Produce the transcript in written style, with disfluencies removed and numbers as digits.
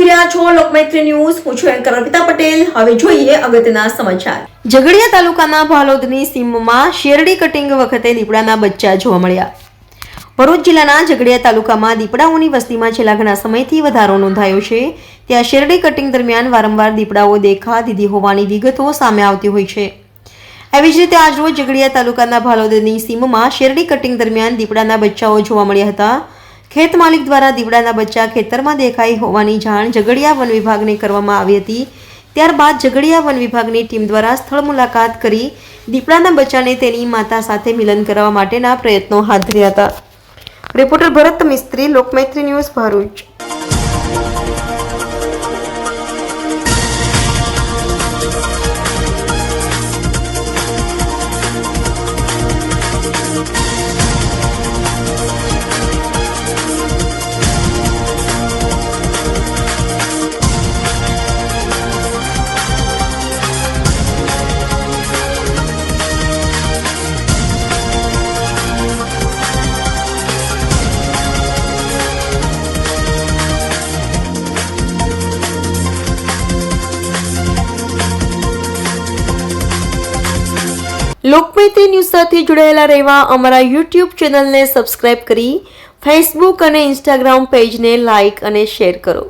જોઈ રહ્યા છો લોકમૈત્રી ન્યૂઝ. હું છું એન્કર અર્પિતા પટેલ. હવે જોઈએ અગત્યના સમાચાર. ઝઘડિયા તાલુકાના ભાલોદની સીમમાં શેરડી કટિંગ વખતે દીપડાના બચ્ચા જોવા મળ્યા. ભરૂચ જિલ્લાના ઝઘડિયા તાલુકામાં દીપડાઓની વસ્તીમાં છેલ્લા ઘણા સમયથી વધારો નોંધાયો છે. ત્યાં શેરડી કટિંગ દરમિયાન વારંવાર દીપડાઓ દેખા દીધી હોવાની વિગતો સામે આવતી હોય છે. એવી જ રીતે આજરોજ ઝઘડિયા તાલુકાના ભાલોદની સીમમાં શેરડી કટિંગ દરમિયાન દીપડાના બચ્ચાઓ જોવા મળ્યા હતા. ખેત માલિક દ્વારા દીપડાના બચ્ચા ખેતરમાં દેખાઈ હોવાની જાણ ઝઘડિયા વન વિભાગને કરવામાં આવી હતી. ત્યારબાદ ઝઘડિયા વન વિભાગની ટીમ દ્વારા સ્થળ મુલાકાત કરી દીપડાના બચ્ચાને તેની માતા સાથે મિલન કરવા માટેના પ્રયત્નો હાથ ધર્યા હતા. રિપોર્ટર ભરત મિસ્ત્રી, લોકમૈત્રી ન્યૂઝ, ભરૂચ. લોકમૈત્રી ન્યૂઝ સાથે જોડાયેલા રહેવા અમારા યુટ્યુબ ચેનલને સબસ્ક્રાઇબ કરી ફેસબુક અને ઇન્સ્ટાગ્રામ પેજને લાઇક અને શેર કરો.